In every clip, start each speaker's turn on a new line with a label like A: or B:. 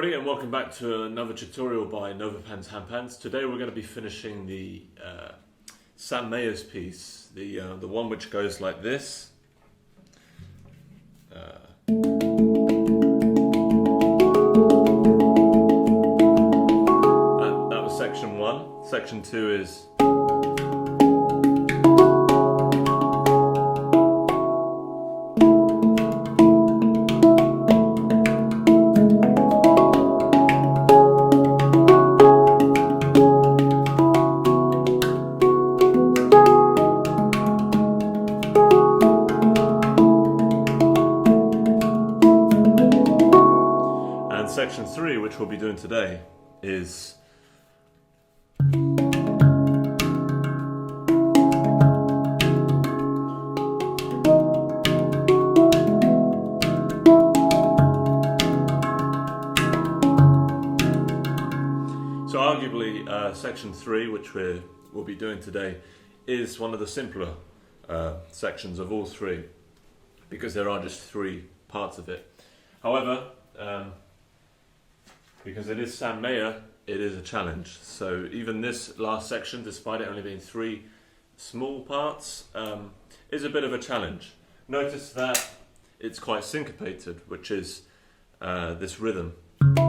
A: everybody, and welcome back to another tutorial by NovaPans Handpans. Today we're going to be finishing the Mahers piece, the one which goes like this. That was section 1. Section 2 is section 3, which we'll be doing today, is so arguably section 3, which we'll be doing today, is one of the simpler sections of all three, because there are just 3 parts of it. However, because it is Sam Mayer, it is a challenge. So even this last section, despite it only being 3 small parts, is a bit of a challenge. Notice that it's quite syncopated, which is this rhythm. You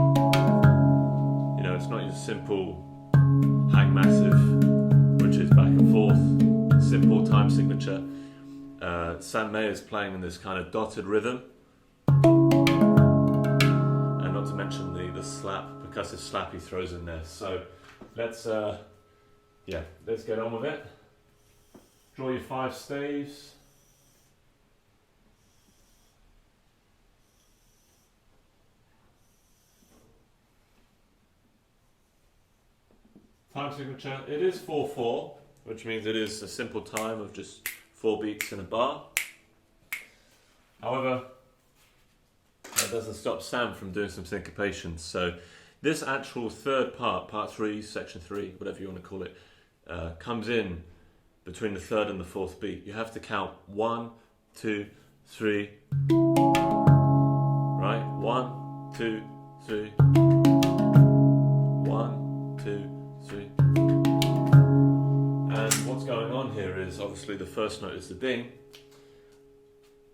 A: know, it's not your simple hang massive, which is back and forth, simple time signature. Sam Mayer's playing in this kind of dotted rhythm. Not to mention the percussive slap he throws in there. So let's get on with it. Draw your 5 staves. Time signature, it is 4/4, which means it is a simple time of just 4 beats in a bar. However, that doesn't stop Sam from doing some syncopation. So this actual third part, part 3, section 3, whatever you want to call it, comes in between the 3rd and the 4th beat. You have to count 1, 2, 3, right? 1, 2, 3, 1, 2, 3. And what's going on here is obviously the first note is the ding.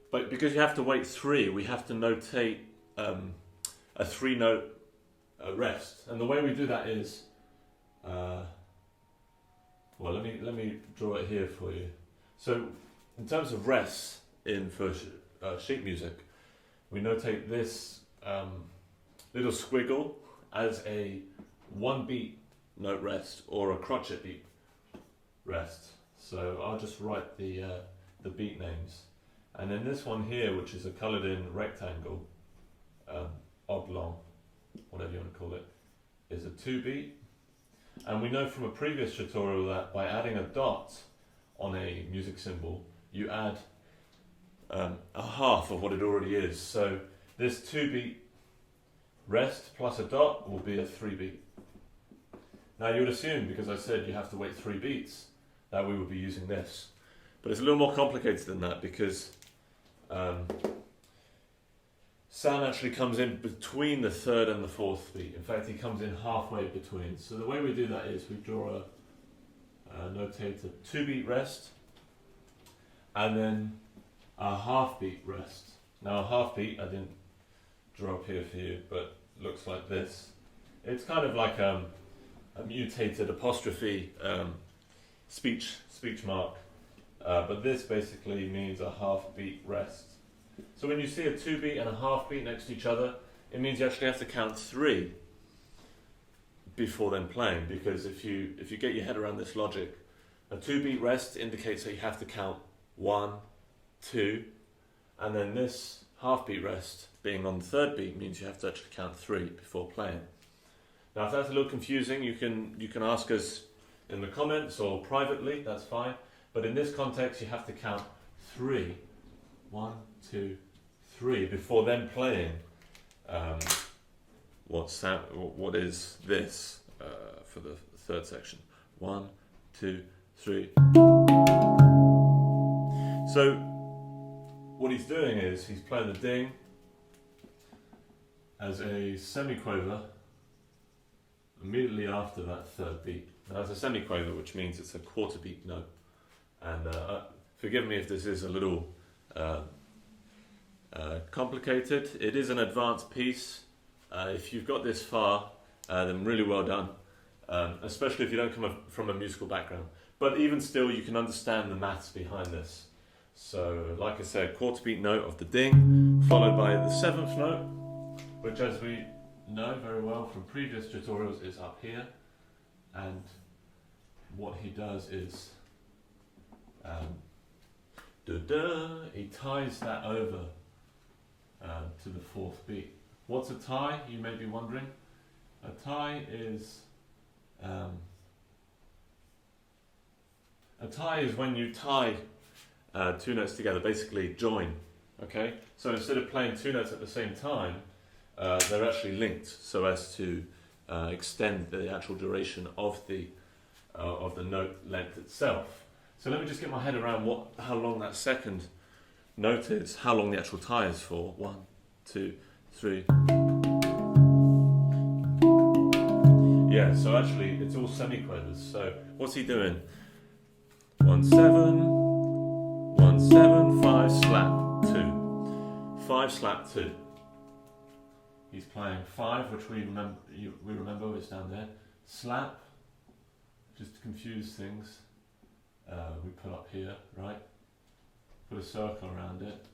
A: But because you have to wait 3, we have to notate a 3-note rest. And the way we do that is, well, let me draw it here for you. So in terms of rests for sheet music, we notate this little squiggle as a 1-beat note rest or a crotchet beat rest. So I'll just write the beat names. And then this one here, which is a coloured in rectangle, oblong, whatever you want to call it, is a 2-beat. And we know from a previous tutorial that by adding a dot on a music symbol, you add a half of what it already is. So this 2-beat rest plus a dot will be a 3-beat. Now you would assume, because I said you have to wait 3 beats, that we would be using this. But it's a little more complicated than that, because Sam actually comes in between the 3rd and the 4th beat. In fact, he comes in halfway between. So the way we do that is we draw notate a 2-beat rest and then a half-beat rest. Now a half-beat I didn't draw up here for you, but looks like this. It's kind of like a mutated apostrophe speech mark. But this basically means a half-beat rest. So when you see a 2-beat and a half-beat next to each other, it means you actually have to count 3 before then playing, because if you get your head around this logic, a 2-beat rest indicates that you have to count 1, 2, and then this half-beat rest, being on the 3rd beat, means you have to actually count 3 before playing. Now if that's a little confusing, you can ask us in the comments or privately, that's fine. But in this context, you have to count 3. 1, 2, 3 before then playing what is this for the 3rd section. 1, 2, 3. So what he's doing is he's playing the ding, as a semiquaver immediately after that third beat. Now, it's a semiquaver, which means it's a quarter beat note. And forgive me if this is a little complicated. It is an advanced piece. If you've got this far, then really well done, especially if you don't come from a musical background. But even still, you can understand the maths behind this. So, like I said, quarter beat note of the ding, followed by the seventh note, which, as we know very well from previous tutorials, is up here. And what he does is he ties that over to the fourth beat. What's a tie, you may be wondering? A tie is when you tie two notes together, basically join. Okay, so instead of playing two notes at the same time, they're actually linked so as to extend the actual duration of the note length itself. So let me just get my head around how long that second note is, how long the actual tie is for. 1, 2, 3. Yeah, so actually it's all semiquavers. So what's he doing? 1, 7, 1, 7, 5, slap, 2. 5, slap, 2. He's playing 5, which we remember is down there. Slap, just to confuse things, we put up here, right? Put a circle around it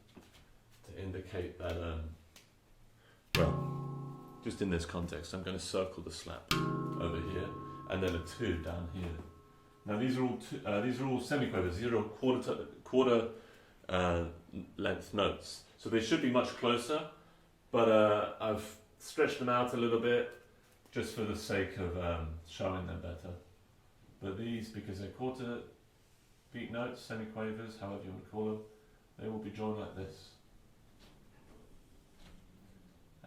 A: to indicate that, well, just in this context, I'm going to circle the slap over here, and then a 2 down here. Now these are all semiquavers. These are all quarter length notes, so they should be much closer. But I've stretched them out a little bit just for the sake of showing them better. But these, because they're quarter beat notes, semiquavers, however you want to call them, they will be joined like this.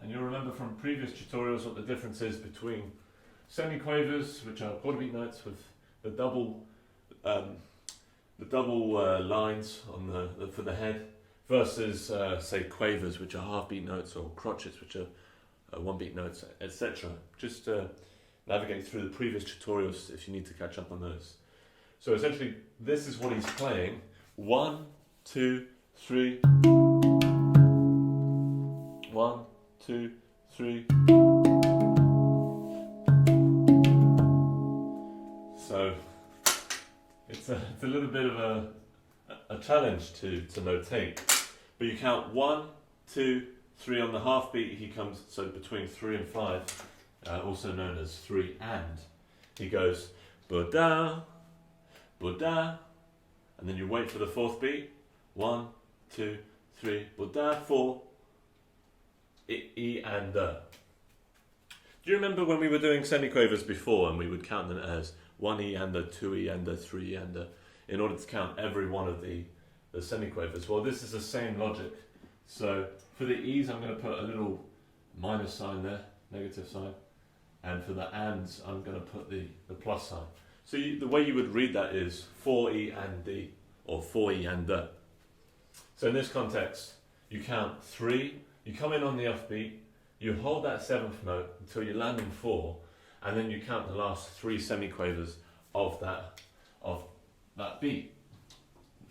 A: And you'll remember from previous tutorials what the difference is between semiquavers, which are quarter beat notes with the double lines on for the head, versus say quavers, which are half beat notes, or crotchets, which are one beat notes, etc. Just navigate through the previous tutorials if you need to catch up on those. So essentially, this is what he's playing: 1, 2, 3. 1, 2, 3. So it's a little bit of a challenge to notate, but you count 1, 2, 3 on the half beat. He comes, so between 3 and 5, also known as 3 and. He goes ba-da, ba-da, and then you wait for the fourth beat. 1, 2, 3, ba-da, 4, E and da. Do you remember when we were doing semiquavers before, and we would count them as 1 E and da, 2 E and da, 3 E and da, in order to count every one of the semiquavers? Well, this is the same logic. So for the E's, I'm going to put a little minus sign there, negative sign, and for the ands, I'm going to put the plus sign. So the way you would read that is 4 E and D, or 4 E and da. So in this context, you count 3, you come in on the off beat, you hold that 7th note until you land in 4, and then you count the last 3 semiquavers of that beat,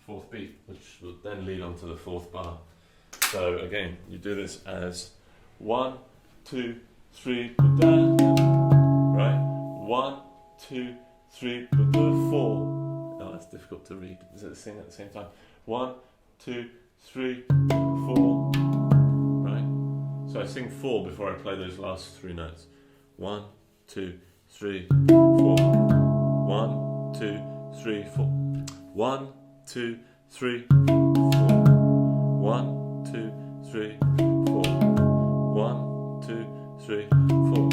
A: 4th beat, which will then lead on to the 4th bar. So again, you do this as 1, 2, 3, da, right? 1, 2, 3, 4. Oh, that's difficult to read. Is it sing at the same time? 1, 2, 3, 4. Right? So I sing 4 before I play those last 3 notes. 1, 2, 3, 4. 1, 2, 3, 4. 1, 2, 3, 4. 1, 2, 3, 4. 1, 2, 3, 4.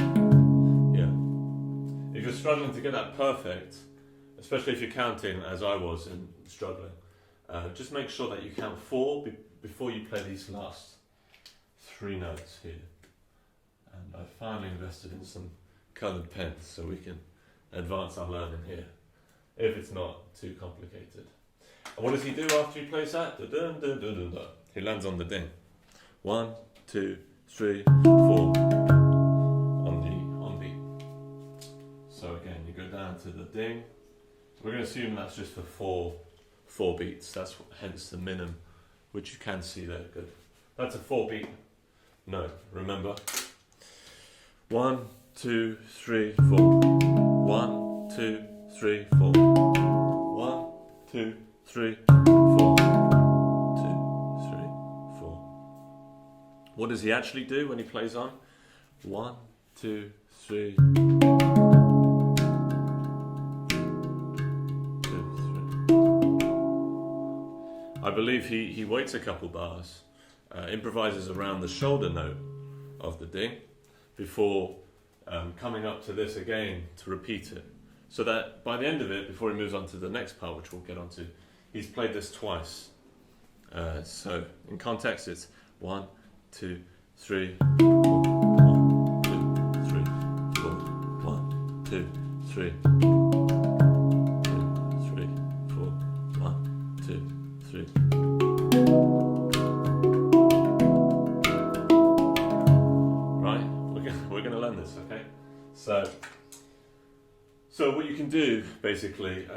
A: Yeah. If you're struggling to get that perfect, especially if you're counting as I was and struggling, just make sure that you count 4 before you play these last 3 notes here. And I finally invested in some coloured pens so we can advance our learning here, if it's not too complicated. And what does he do after he plays that? Dun, dun, dun, dun, dun. He lands on the ding. 1, 2, 3, 4 on beat. So again, you go down to the ding. We're going to assume that's just for four beats. That's hence the minimum, which you can see there. Good. That's a 4-beat note. Remember. 1, 2, 3, 4. 1, 2, 3, 4. 1, 2, 3, 4. 2, 3, 4. What does he actually do when he plays on? 1, 2, 3. 2, 3. I believe he waits a couple bars, improvises around the shoulder note of the ding before coming up to this again to repeat it. So that by the end of it, before he moves on to the next part, which we'll get onto, he's played this twice. So in context, it's 1, 2, 3, 4. 1, 2, 3, 4. 1, 2, 3. 2, 3, 4. 1, 2, 3. Right, we're gonna learn this, okay? So what you can do basically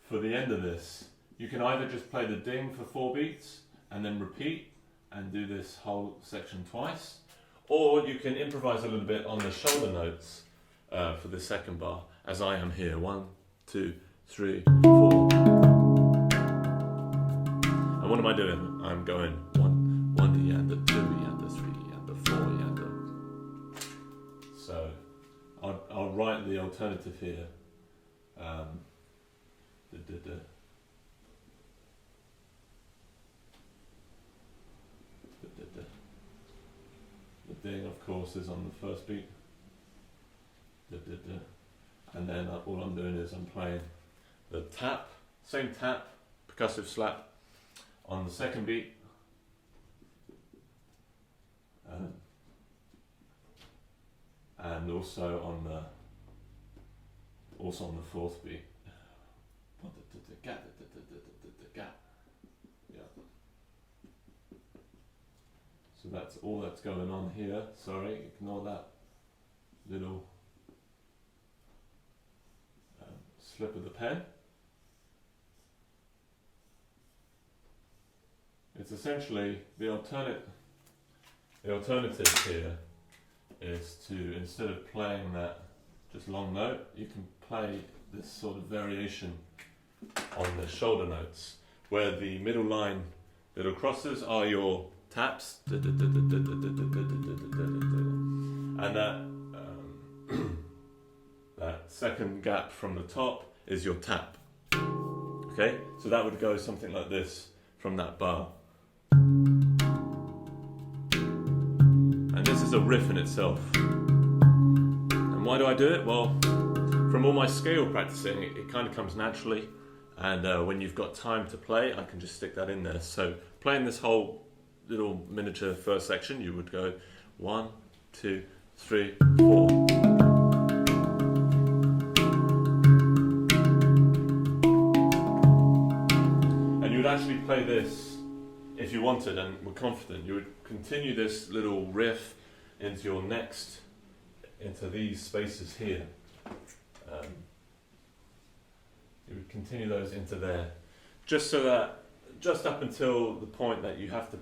A: for the end of this, you can either just play the ding for 4 beats and then repeat and do this whole section twice, or you can improvise a little bit on the shoulder notes for the second bar, as I am here. 1, 2, 3, 4. And what am I doing? I'm going 1, 1 yanda, 2 yanda, 3 yanda, 4 yanda. So I'll write the alternative here. The ding, of course, is on the first beat. And then all I'm doing is I'm playing the tap, same tap, percussive slap on the second beat. And also on the fourth beat. Gap. Yeah. So that's all that's going on here. Sorry, ignore that little slip of the pen. It's essentially the alternative here is to, instead of playing that just long note, you can play this sort of variation on the shoulder notes, where the middle line little crosses are your taps, and that that second gap from the top is your tap. Okay, so that would go something like this from that bar. And this is a riff in itself. And why do I do it? Well, from all my scale practicing, it kind of comes naturally. And when you've got time to play, I can just stick that in there. So playing this whole little miniature first section, you would go 1, 2, 3, 4. And you would actually play this if you wanted and were confident. You would continue this little riff into your next, into these spaces here. You would continue those into there, just so that, just up until the point that you have to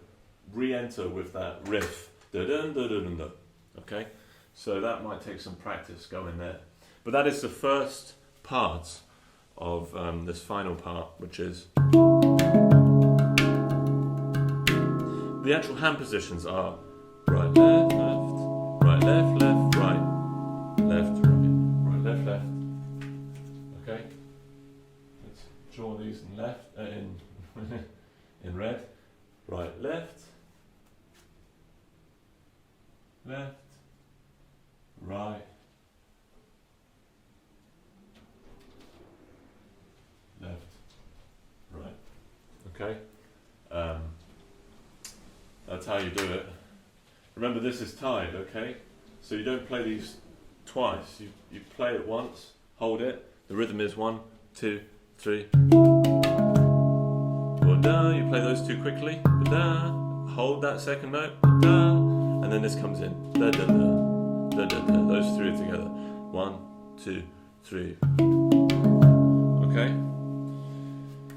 A: re-enter with that riff. Okay, so that might take some practice going there. But that is the first part of this final part, which is the actual hand positions are right, left, left, right, left, left, right, left, right, right, left, left. Okay. Draw these in left, in red, right, left, left, right, left, right. Okay, that's how you do it. Remember, this is tied. Okay, so you don't play these twice. You play it once, hold it. The rhythm is 1, 2, 3. You play those two quickly. Hold that second note. and then this comes in. Da da da, da da da. Those three are together. 1, 2, 3. Okay.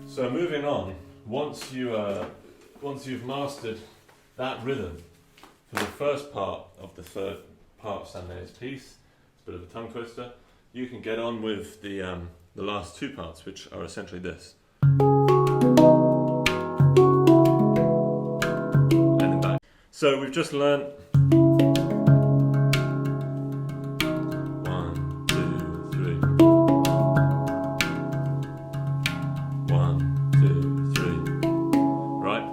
A: So moving on, once you've mastered that rhythm for the first part of the third part of Sunday's piece, it's a bit of a tongue twister. You can get on with the last two parts, which are essentially this. And then back. So we've just learned 1, 2, 3. 1, 2, 3. Right?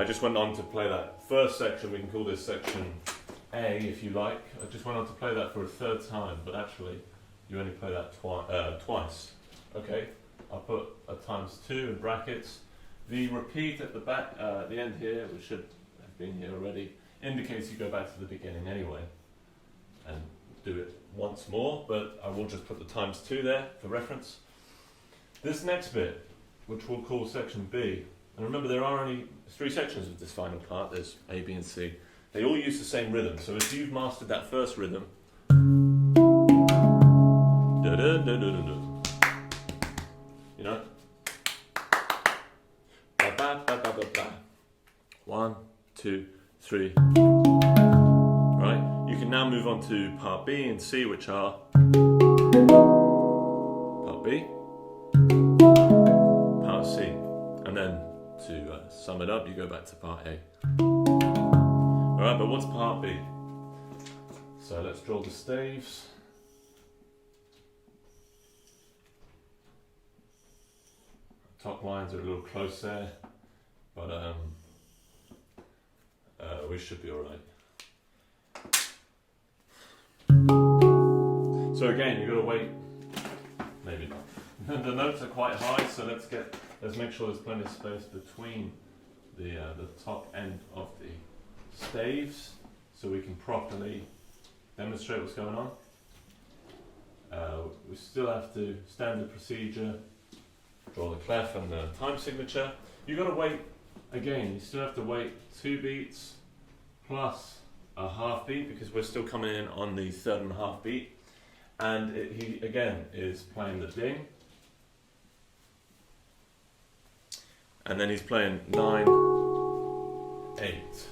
A: I just went on to play that first section. We can call this section A if you like. I just went on to play that for a third time, but actually you only play that twice. Okay, I'll put a ×2 in brackets. The repeat at the back, the end here, which should have been here already, indicates you go back to the beginning anyway and do it once more, but I will just put the ×2 there for reference. This next bit, which we'll call section B, and remember there are only 3 sections of this final part, there's A, B and C. They all use the same rhythm, so if you've mastered that first rhythm, da da da da da da, you know, ba ba ba ba ba ba. 1, 2, 3. Right, you can now move on to part B and C, which are part B, part C, and then to sum it up, you go back to part A. Alright, but what's part B? So let's draw the staves. Top lines are a little close there, but we should be alright. So again, you've got to wait. Maybe not. The notes are quite high, so let's make sure there's plenty of space between the top end of the staves, so we can properly demonstrate what's going on. We still have to standard procedure. Draw the clef and the time signature. You've got to wait, again, you still have to wait 2 beats plus a half beat, because we're still coming in on the 3.5 beat. And he, again, is playing the ding. And then he's playing 9, 8.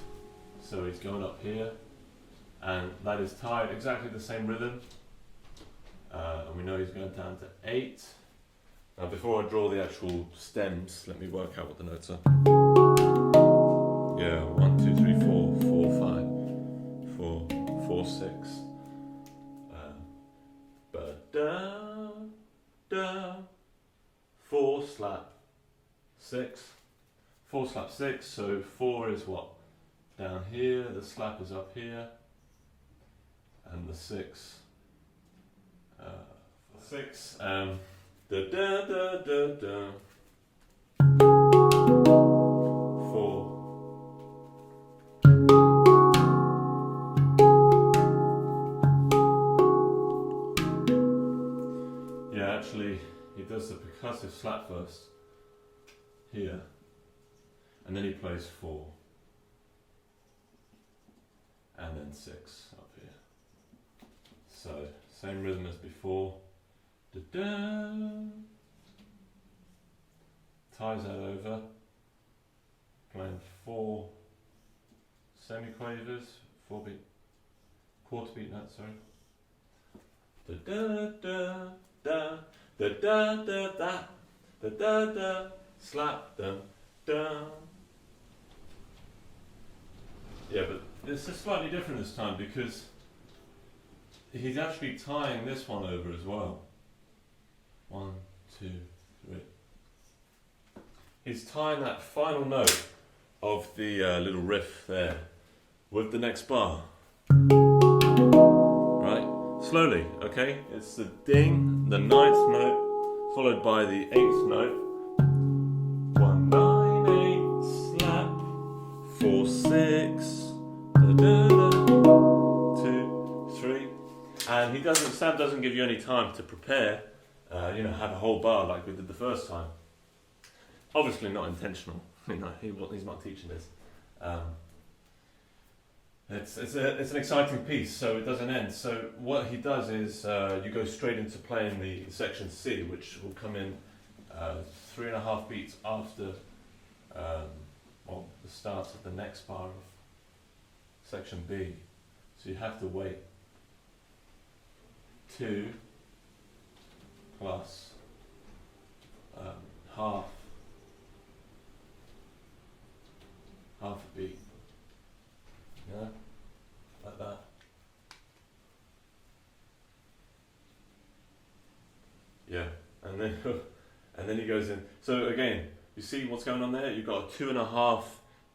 A: So he's going up here. And that is tied exactly the same rhythm. And we know he's going down to 8. Now before I draw the actual stems, let me work out what the notes are. Yeah, 1, 2, 3, 4, 4, 5, 4, 4, 6. Ba-da, da, 4 slap 6. 4 slap 6, so 4 is what? Down here, the slap is up here. And the 6. 6. Da da da da da. 4. Yeah, actually, he does the percussive slap first here, and then he plays 4, and then 6 up here. So same rhythm as before. Da-da. Ties that over, playing 4 semiquavers, 4 beat, quarter beat notes, sorry. Da-da-da-da, da-da-da-da, da-da-da, slap, da-da. Yeah, but this is slightly different this time because he's actually tying this one over as well. 1, 2, 3. He's tying that final note of the little riff there with the next bar. Right? Slowly, okay? It's the ding, the 9th note, followed by the 8th note. 1, 9, 8, slap, 4, 6, da, da, da, 2, 3. And Sam doesn't give you any time to prepare. Have a whole bar like we did the first time. Obviously not intentional. He's not teaching this. It's an exciting piece, so it doesn't end. So what he does is you go straight into playing the section C, which will come in 3.5 beats after the start of the next bar of section B. So you have to wait 2 plus half a beat. Yeah, like that. Yeah, and then he goes in. So again, you see what's going on there? You've got a 2.5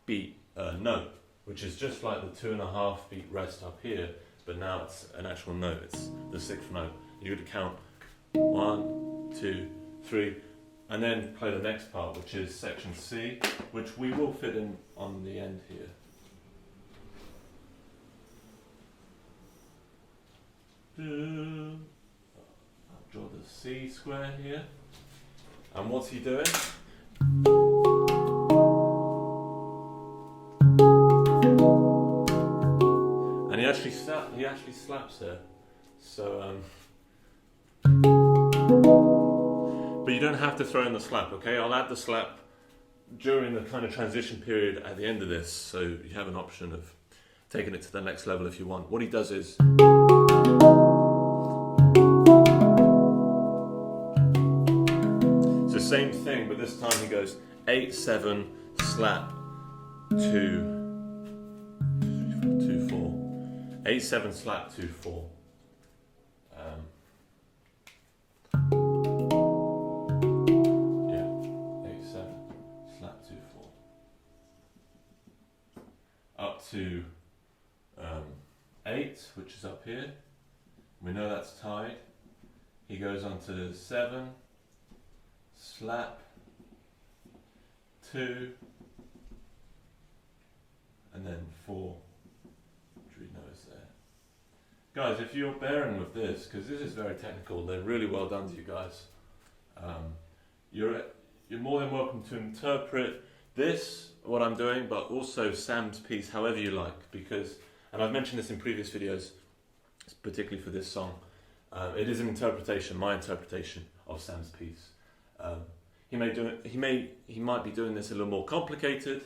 A: beat note, which is just like the 2.5 beat rest up here, but now it's an actual note. It's the 6th note. You're going to count 1, 2, 3, and then play the next part, which is section C, which we will fit in on the end here. I'll draw the C square here. And what's he doing? And he actually slaps there. So but you don't have to throw in the slap, okay? I'll add the slap during the kind of transition period at the end of this, so you have an option of taking it to the next level if you want. What he does is it's the same thing, but this time he goes 8, 7, slap, 2, 2, 4. 8, 7, slap, 2, 4. To 8, which is up here. We know that's tied. He goes on to 7, slap, 2, and then 4, which we know is there. Guys, if you're bearing with this, because this is very technical, they're really well done to you guys. You're more than welcome to interpret this, what I'm doing, but also Sam's piece however you like, because, and I've mentioned this in previous videos, particularly for this song, it is an interpretation, my interpretation of Sam's piece. He might be doing this a little more complicated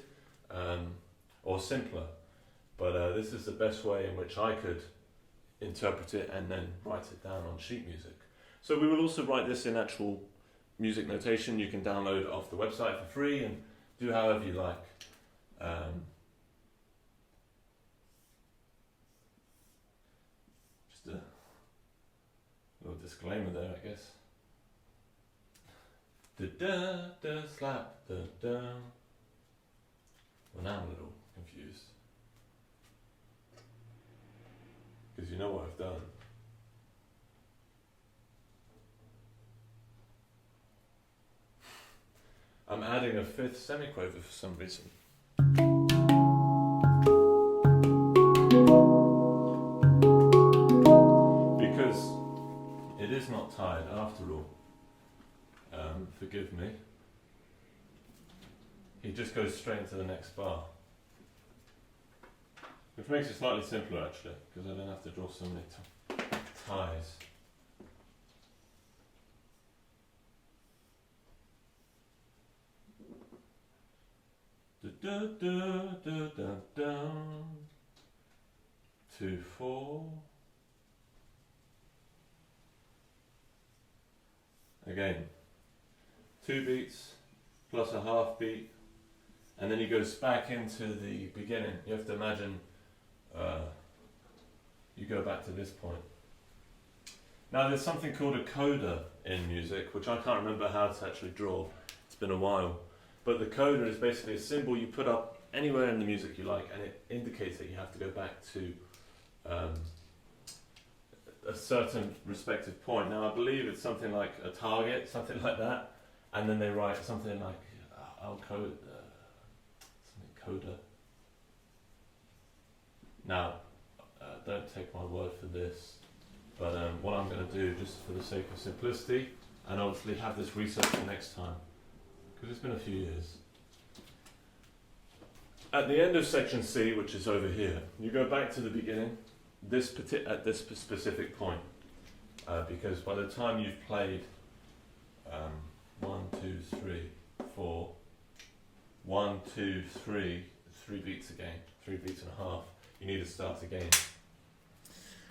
A: or simpler, but this is the best way in which I could interpret it and then write it down on sheet music. So we will also write this in actual music notation. You can download off the website for free and do however you like. Just a little disclaimer there, I guess. Da-da-da, slap, da-da. Well, now I'm a little confused. Because you know what I've done. I'm adding a 5th semiquaver for some reason. Because it is not tied after all. Forgive me. He just goes straight into the next bar. Which makes it slightly simpler actually, because I don't have to draw so many ties. Da da da da da. 2, 4. Again, 2 beats plus a half beat, and then he goes back into the beginning. You have to imagine you go back to this point. Now there's something called a coda in music, which I can't remember how to actually draw. It's been a while. But the coda is basically a symbol you put up anywhere in the music you like, and it indicates that you have to go back to a certain respective point. Now I believe it's something like a target, something like that, and then they write something like I'll code something coda. Now don't take my word for this, but what I'm going to do, just for the sake of simplicity, and obviously have this research for next time, because it's been a few years. at the end of section C, which is over here, you go back to the beginning, at this specific point, because by the time you've played 1, 2, 3, 4, 1, 2, 3, 3 beats again, 3 beats and a half, you need to start again.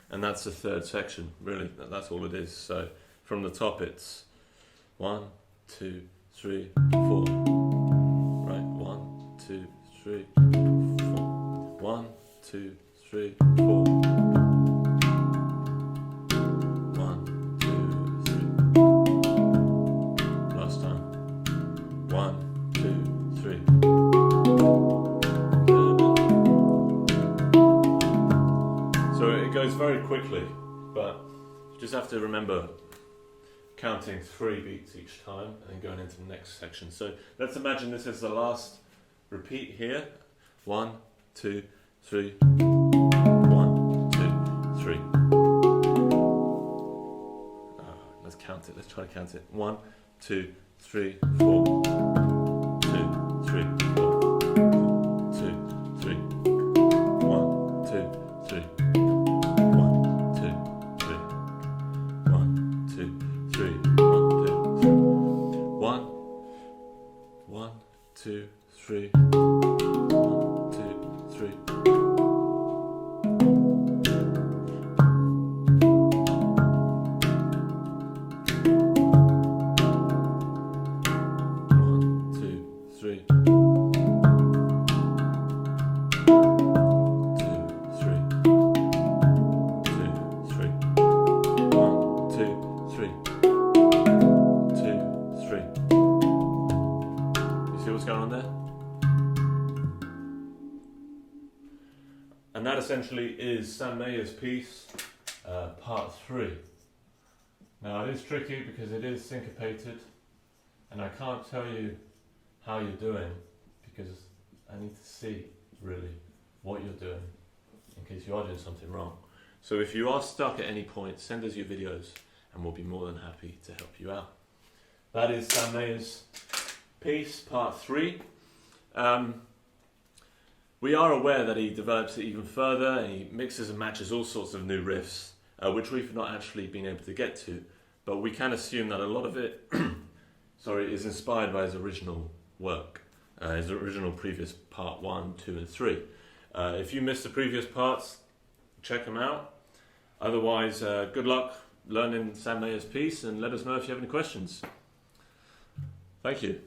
A: And that's the third section, really, that's all it is. So from the top it's 1, 2, 3, 4. Right, 1, 2, 3, 4. 1, 2, 3, 4. 1, 2, 3. Last time. 1, 2, 3. So it goes very quickly, but you just have to remember counting 3 beats each time and then going into the next section. So let's imagine this is the last repeat here. 1, 2, 3. 1, 2, 3. Let's count it. Let's try to count it. 1, 2, 3, 4. 2, 3, 4. 2, 3. 1, 2, 3. 1, 2, 3. 1, 2, 3. 1, 1, 2, 3. 1, 2, 3. 3. You see what's going on there? And that essentially is Sam Mahers' piece, part 3. Now it is tricky because it is syncopated, and I can't tell you how you're doing because I need to see really what you're doing in case you are doing something wrong. So if you are stuck at any point, send us your videos and we'll be more than happy to help you out. That is Sam Mahers' piece, part 3. We are aware that he develops it even further and he mixes and matches all sorts of new riffs, which we've not actually been able to get to, but we can assume that a lot of it is inspired by his original work, his original previous part 1, 2 and 3. If you missed the previous parts, check them out. Otherwise, good luck learning Sam Mahers' piece and let us know if you have any questions. Thank you.